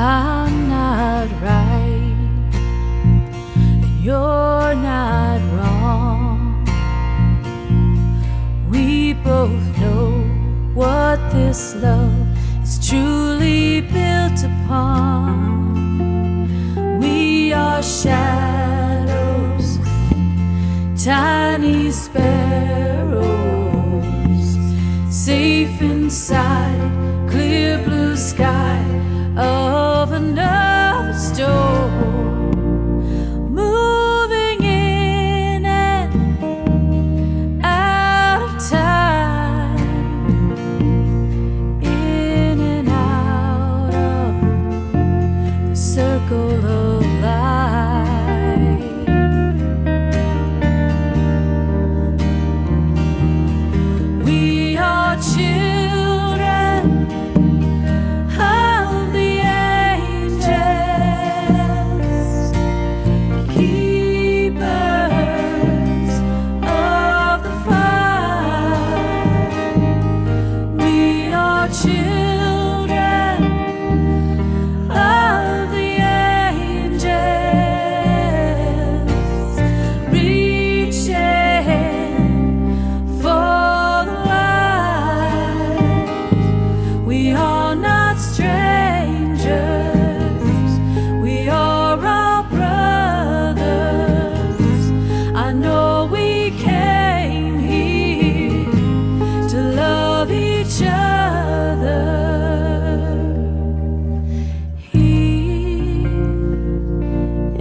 I'm not right, and you're not wrong. We both know what this love is truly built upon. We are shadows, tiny sparrows, safe inside clear blue sky of another storm, moving in and out of time, in and out of the circle of life. We are children of the angels, keepers of the fire. We are children of the angels, reaching for the light. We are not strangers, we are all brothers. I know we came here to love each other. Here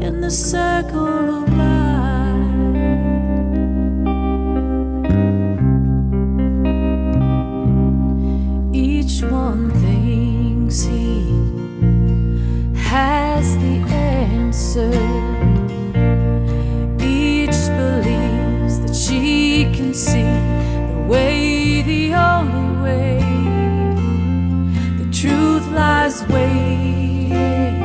in the circle of light, each one thinks he has the answer. Each believes that she can see the way, the only way. The truth lies waiting,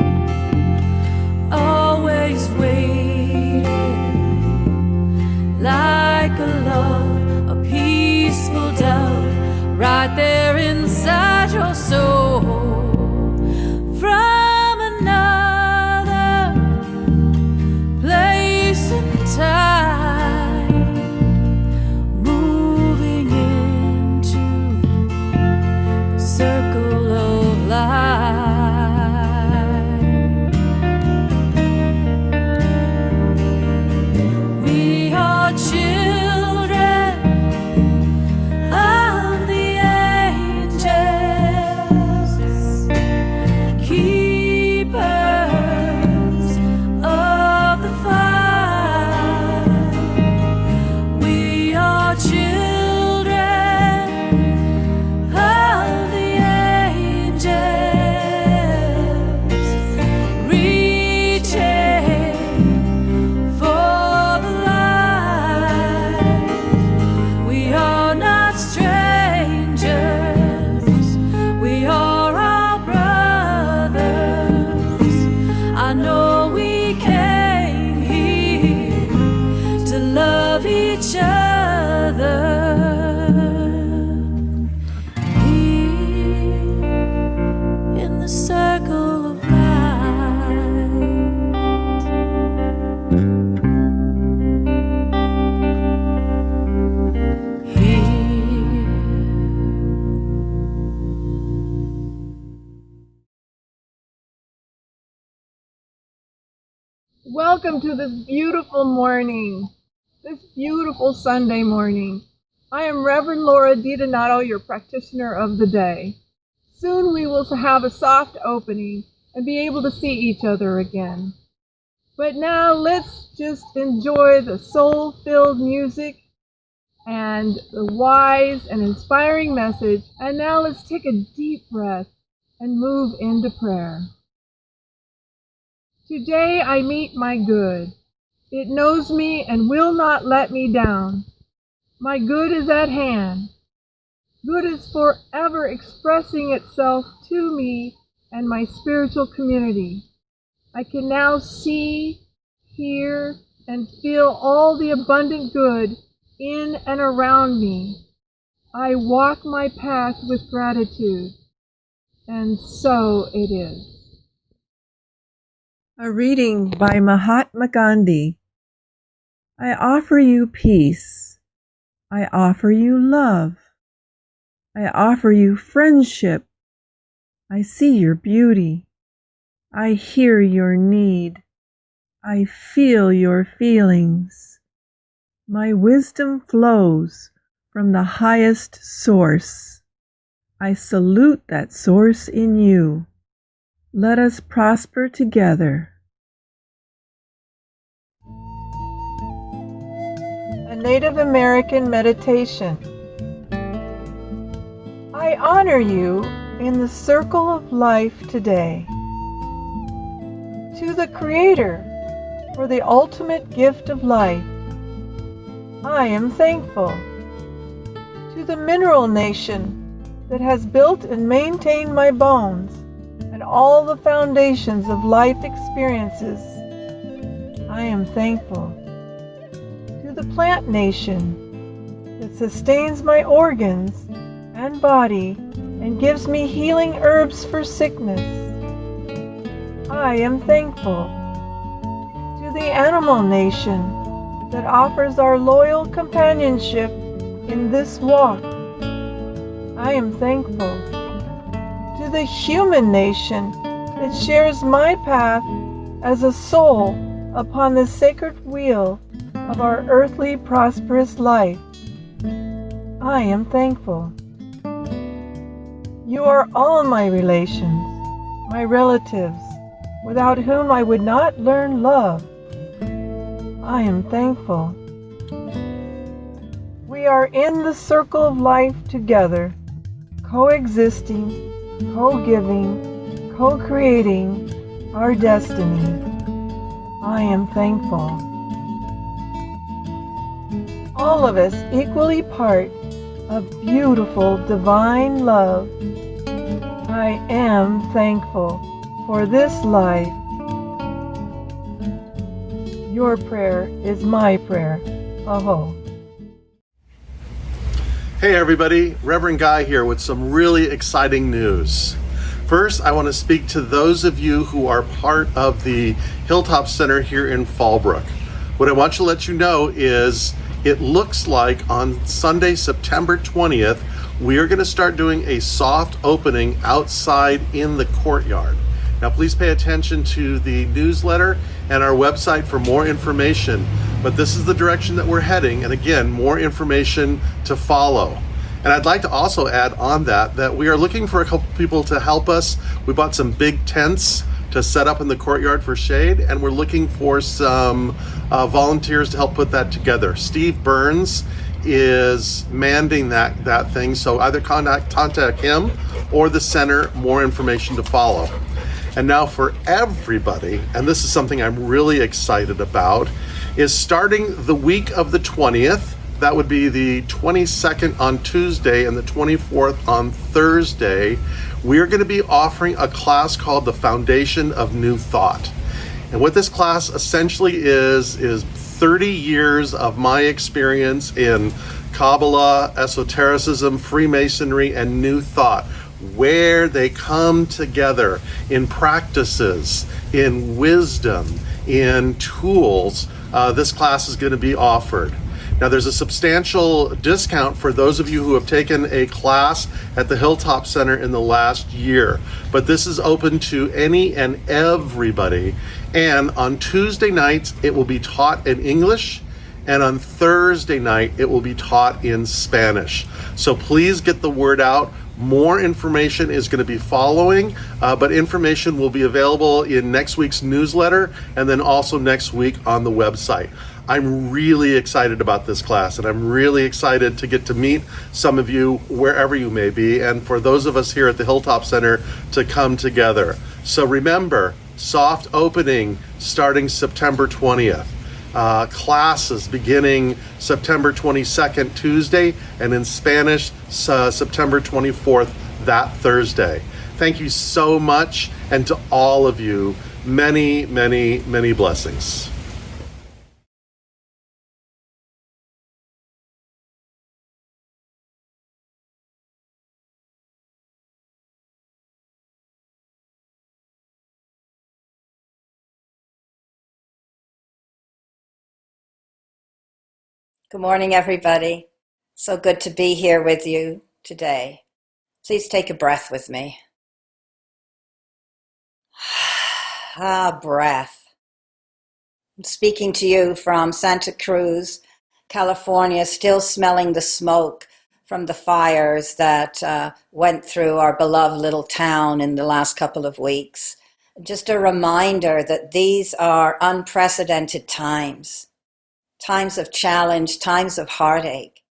always waiting, like a love, a peaceful dove, right there inside your soul. From another place and time, moving into the circle of life. We are children of the angels, keepers of the fire. We are children of the angels, reaching for the light. We are not strangers, we are all brothers. I know we came here to love each other. Here in the circle of light. Here. Welcome to this beautiful morning, this beautiful Sunday morning. I am Reverend Laura DiDonato, your practitioner of the day. Soon we will have a soft opening and be able to see each other again. But now let's just enjoy the soul-filled music and the wise and inspiring message. And now let's take a deep breath and move into prayer. Today I meet my good. It knows me and will not let me down. My good is at hand. Good is forever expressing itself to me and my spiritual community. I can now see, hear, and feel all the abundant good in and around me. I walk my path with gratitude, and so it is. A reading by Mahatma Gandhi. I offer you peace. I offer you love. I offer you friendship. I see your beauty. I hear your need. I feel your feelings. My wisdom flows from the highest source. I salute that source in you. Let us prosper together. A Native American meditation. I honor you in the circle of life today. To the Creator for the ultimate gift of life, I am thankful. To the mineral nation that has built and maintained my bones and all the foundations of life experiences, I am thankful. To the plant nation that sustains my organs and body and gives me healing herbs for sickness, I am thankful. To the animal nation that offers our loyal companionship in this walk, I am thankful. To the human nation that shares my path as a soul upon the sacred wheel of our earthly prosperous life, I am thankful. You are all my relations, my relatives, without whom I would not learn love. I am thankful. We are in the circle of life together, coexisting, co-giving, co-creating our destiny. I am thankful. All of us equally part of beautiful divine love. I am thankful for this life. Your prayer is my prayer. Aho. Hey everybody, Reverend Guy here with some really exciting news. First, I want to speak to those of you who are part of the Hilltop Center here in Fallbrook. What I want to let you know is it looks like on Sunday, September 20th, we are going to start doing a soft opening outside in the courtyard. Now please pay attention to the newsletter and our website for more information, but this is the direction that we're heading, and again, more information to follow. And I'd like to also add on that we are looking for a couple people to help us. We bought some big tents to set up in the courtyard for shade, and we're looking for some volunteers to help put that together. Steve Burns is mandating that thing, so either contact him or the center, more information to follow. And now for everybody, and this is something I'm really excited about, is starting the week of the 20th, that would be the 22nd on Tuesday and the 24th on Thursday, we're going to be offering a class called The Foundation of New Thought. And what this class essentially is 30 years of my experience in Kabbalah, esotericism, Freemasonry, and New Thought, where they come together in practices, in wisdom, in tools. This class is going to be offered. Now, there's a substantial discount for those of you who have taken a class at the Hilltop Center in the last year, but this is open to any and everybody. And on Tuesday nights, it will be taught in English, and on Thursday night, it will be taught in Spanish. So please get the word out. More information is going to be following, but information will be available in next week's newsletter and then also next week on the website. I'm really excited about this class, and I'm really excited to get to meet some of you wherever you may be, and for those of us here at the Hilltop Center to come together. So remember, soft opening starting September 20th. Classes beginning September 22nd, Tuesday, and in Spanish, September 24th, that Thursday. Thank you so much, and to all of you, many, many, many blessings. Good morning, everybody. So good to be here with you today. Please take a breath with me. Breath. I'm speaking to you from Santa Cruz, California, still smelling the smoke from the fires that went through our beloved little town in the last couple of weeks. Just a reminder that these are unprecedented times of challenge, times of heartache.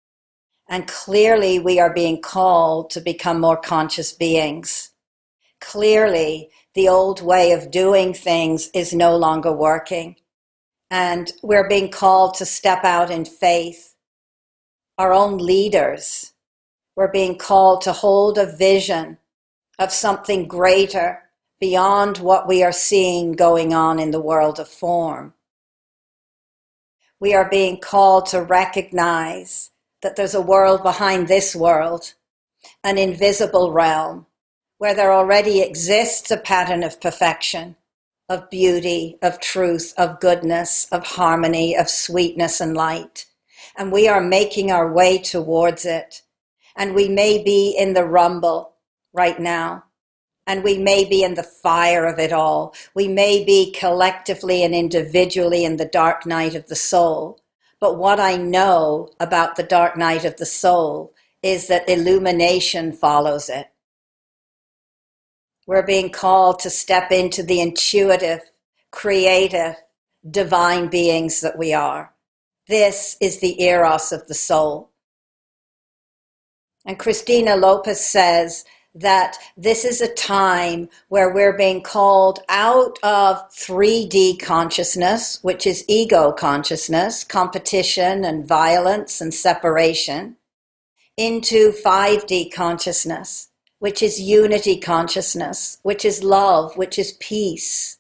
And clearly we are being called to become more conscious beings. Clearly the old way of doing things is no longer working. And we're being called to step out in faith. Our own leaders, we're being called to hold a vision of something greater beyond what we are seeing going on in the world of form. We are being called to recognize that there's a world behind this world, an invisible realm, where there already exists a pattern of perfection, of beauty, of truth, of goodness, of harmony, of sweetness and light. And we are making our way towards it. And we may be in the rumble right now. And we may be in the fire of it all. We may be collectively and individually in the dark night of the soul. But what I know about the dark night of the soul is that illumination follows it. We're being called to step into the intuitive, creative, divine beings that we are. This is the eros of the soul. And Christina Lopez says that this is a time where we're being called out of 3D consciousness, which is ego consciousness, competition and violence and separation, into 5D consciousness, which is unity consciousness, which is love, which is peace,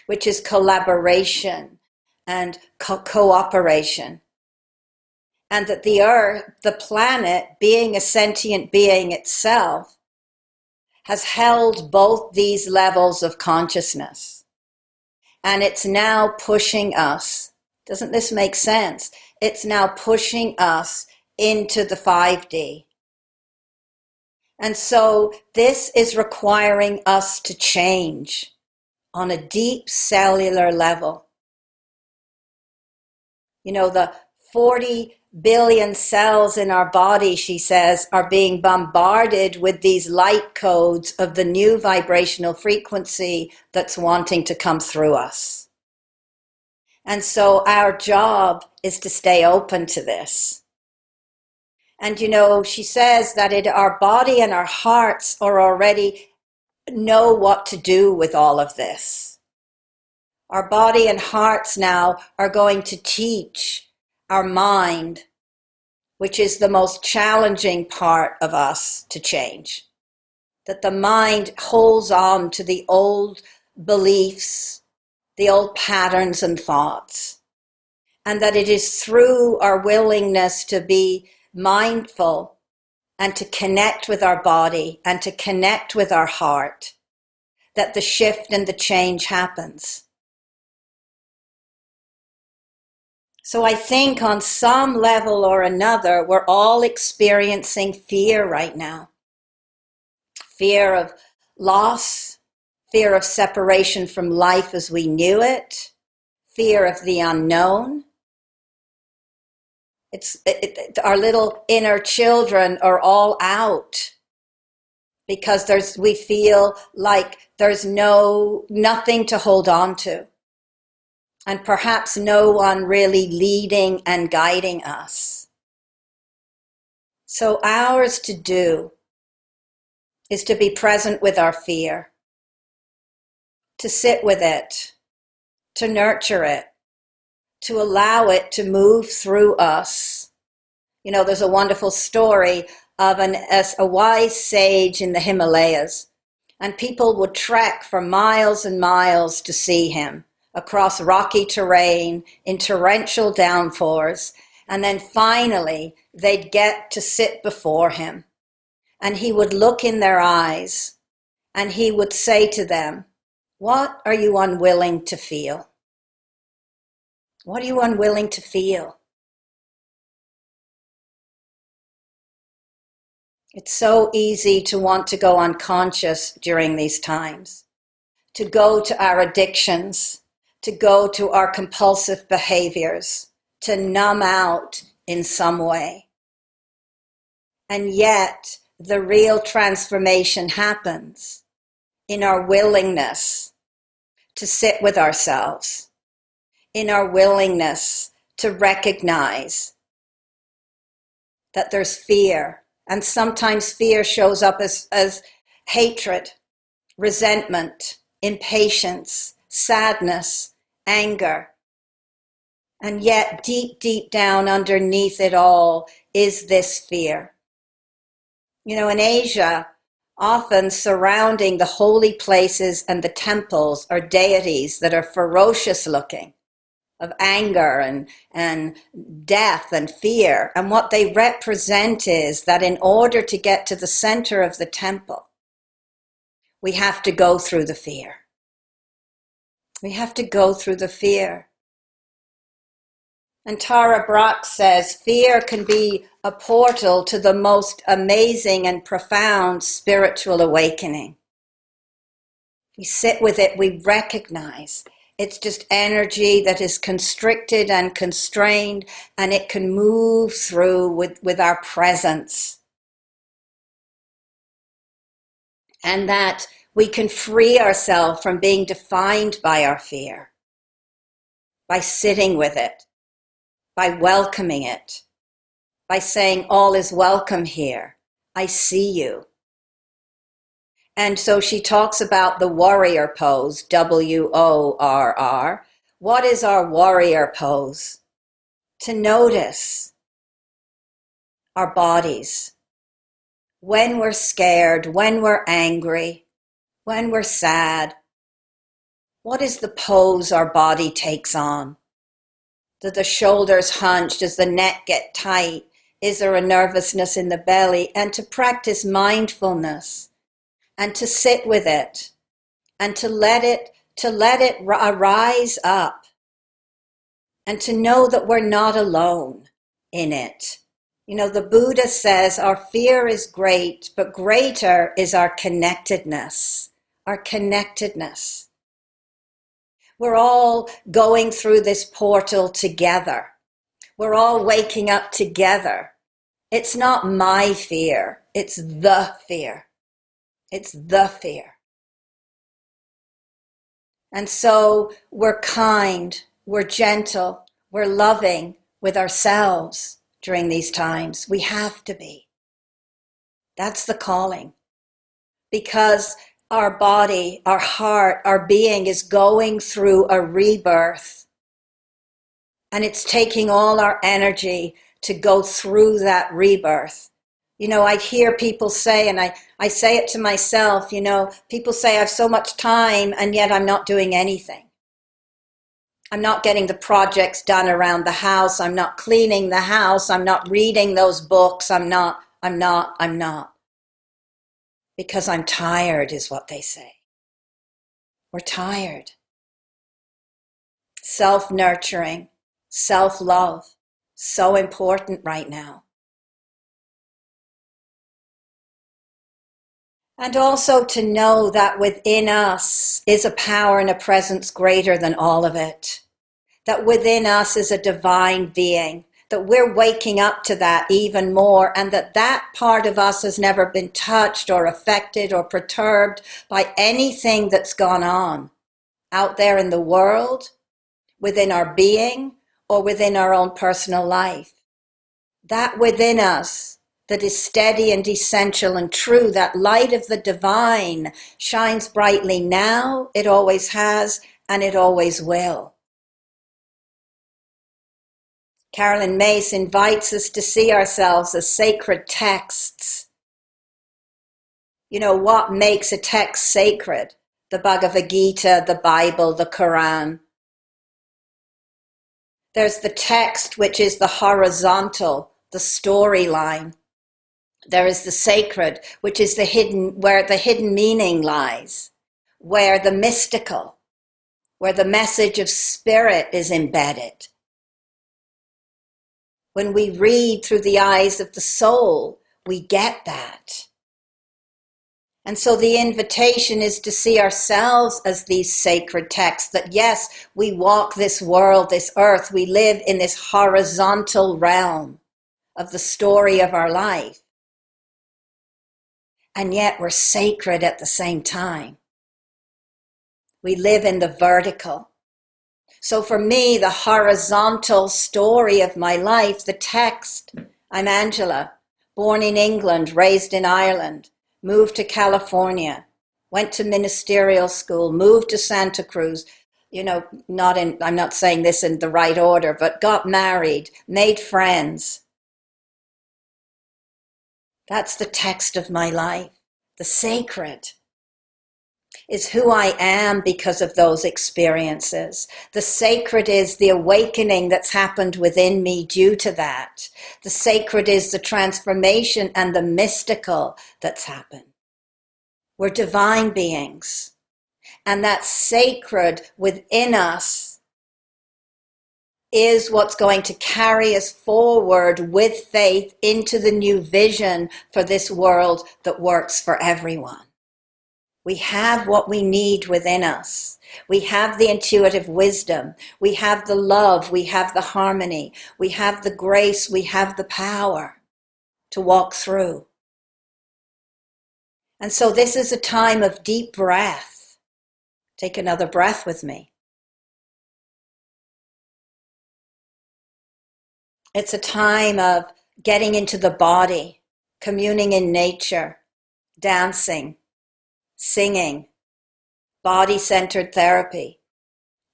which is collaboration and cooperation. And that the earth, the planet, being a sentient being itself, has held both these levels of consciousness. And it's now pushing us. Doesn't this make sense? It's now pushing us into the 5D. And so this is requiring us to change on a deep cellular level. You know, the 40 billion cells in our body, she says, are being bombarded with these light codes of the new vibrational frequency that's wanting to come through us. And so our job is to stay open to this. And you know, she says that our body and our hearts are already know what to do with all of this. Our body and hearts now are going to teach our mind, which is the most challenging part of us to change. That the mind holds on to the old beliefs, the old patterns and thoughts. And that it is through our willingness to be mindful and to connect with our body and to connect with our heart that the shift and the change happens. So I think on some level or another, we're all experiencing fear right now. Fear of loss, fear of separation from life as we knew it, fear of the unknown. Our little inner children are all out because we feel like there's nothing to hold on to. And perhaps no one really leading and guiding us. So ours to do is to be present with our fear, to sit with it, to nurture it, to allow it to move through us. You know, there's a wonderful story of a wise sage in the Himalayas, and people would trek for miles and miles to see him, across rocky terrain, in torrential downpours, and then finally they'd get to sit before him. And he would look in their eyes, and he would say to them, "What are you unwilling to feel? What are you unwilling to feel?" It's so easy to want to go unconscious during these times, to go to our addictions, to go to our compulsive behaviors, to numb out in some way. And yet, the real transformation happens in our willingness to sit with ourselves, in our willingness to recognize that there's fear. And sometimes fear shows up as hatred, resentment, impatience, sadness, anger. And yet, deep, deep down underneath it all is this fear. You know, in Asia, often surrounding the holy places and the temples are deities that are ferocious looking, of anger and death and fear. And what they represent is that in order to get to the center of the temple, we have to go through the fear. We have to go through the fear. And Tara Brach says, fear can be a portal to the most amazing and profound spiritual awakening. We sit with it, we recognize it's just energy that is constricted and constrained, and it can move through with our presence. And that we can free ourselves from being defined by our fear, by sitting with it, by welcoming it, by saying, all is welcome here. I see you. And so she talks about the warrior pose, WORR. What is our warrior pose? To notice our bodies. When we're scared, when we're angry, when we're sad, what is the pose our body takes on? Do the shoulders hunch? Does the neck get tight? Is there a nervousness in the belly? And to practice mindfulness and to sit with it and to let it rise up and to know that we're not alone in it. You know, the Buddha says our fear is great, but greater is our connectedness, our connectedness. We're all going through this portal together. We're all waking up together. It's not my fear. It's the fear. It's the fear. And so we're kind, we're gentle, we're loving with ourselves during these times. We have to be. That's the calling. Because our body, our heart, our being is going through a rebirth. And it's taking all our energy to go through that rebirth. You know, I hear people say, and I say it to myself, you know, people say I have so much time and yet I'm not doing anything. I'm not getting the projects done around the house. I'm not cleaning the house. I'm not reading those books. I'm not. Because I'm tired is what they say. We're tired. Self-nurturing, self-love, so important right now. And also to know that within us is a power and a presence greater than all of it. That within us is a divine being. That we're waking up to that even more, and that part of us has never been touched or affected or perturbed by anything that's gone on out there in the world, within our being, or within our own personal life. That within us that is steady and essential and true, that light of the divine shines brightly now, it always has, and it always will. Carolyn Mace invites us to see ourselves as sacred texts. You know, what makes a text sacred? The Bhagavad Gita, the Bible, the Quran. There's the text, which is the horizontal, the storyline. There is the sacred, which is the hidden, where the hidden meaning lies, where the mystical, where the message of spirit is embedded. When we read through the eyes of the soul, we get that. And so the invitation is to see ourselves as these sacred texts, that yes, we walk this world, this earth, we live in this horizontal realm of the story of our life. And yet we're sacred at the same time. We live in the vertical. So for me, the horizontal story of my life, the text, I'm Angela, born in England, raised in Ireland, moved to California, went to ministerial school, moved to Santa Cruz, I'm not saying this in the right order, but got married, made friends. That's the text of my life. The sacred is who I am because of those experiences. The sacred is the awakening that's happened within me due to that. The sacred is the transformation and the mystical that's happened. We're divine beings. And that sacred within us is what's going to carry us forward with faith into the new vision for this world that works for everyone. We have what we need within us. We have the intuitive wisdom. We have the love. We have the harmony. We have the grace. We have the power to walk through. And so this is a time of deep breath. Take another breath with me. It's a time of getting into the body, communing in nature, dancing, singing, body-centered therapy,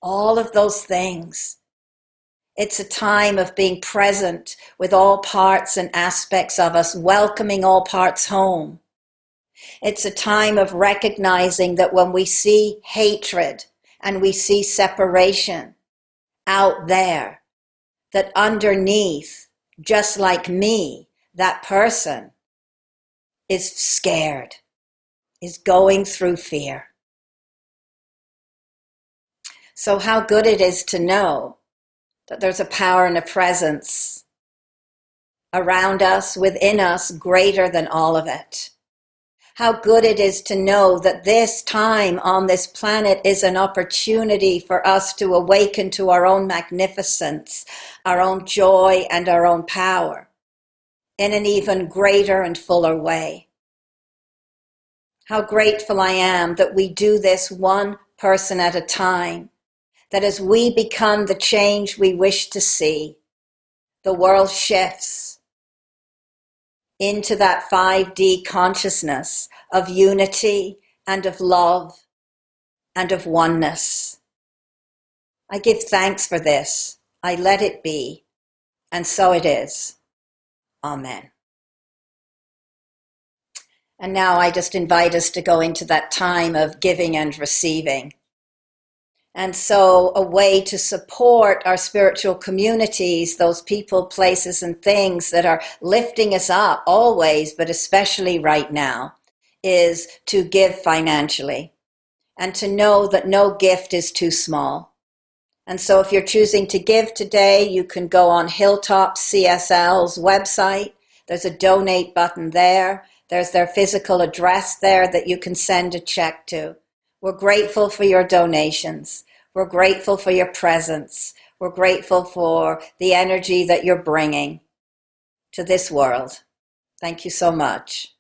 all of those things. It's a time of being present with all parts and aspects of us, welcoming all parts home. It's a time of recognizing that when we see hatred and we see separation out there, that underneath, just like me, that person is scared, is going through fear. So how good it is to know that there's a power and a presence around us, within us, greater than all of it. How good it is to know that this time on this planet is an opportunity for us to awaken to our own magnificence, our own joy, and our own power in an even greater and fuller way. How grateful I am that we do this one person at a time, that as we become the change we wish to see, the world shifts into that 5D consciousness of unity and of love and of oneness. I give thanks for this. I let it be, and so it is. Amen. And now I just invite us to go into that time of giving and receiving. And so a way to support our spiritual communities, those people, places, and things that are lifting us up always, but especially right now, is to give financially and to know that no gift is too small. And so if you're choosing to give today, you can go on Hilltop CSL's website. There's a donate button there. There's their physical address there that you can send a check to. We're grateful for your donations. We're grateful for your presence. We're grateful for the energy that you're bringing to this world. Thank you so much.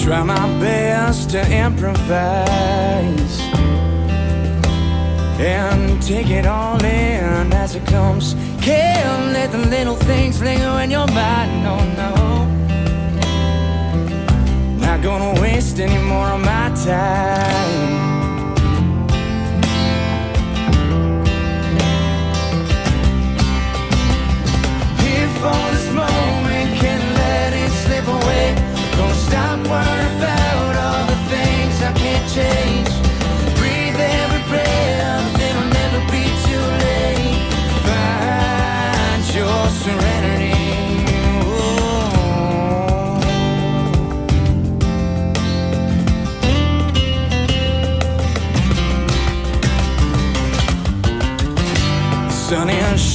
Try my best to improvise and take it all in as it comes. Can't let the little things linger in your mind, no, no. Not gonna waste any more of my time.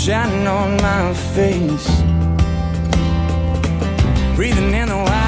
shining on my face. Breathing in the wild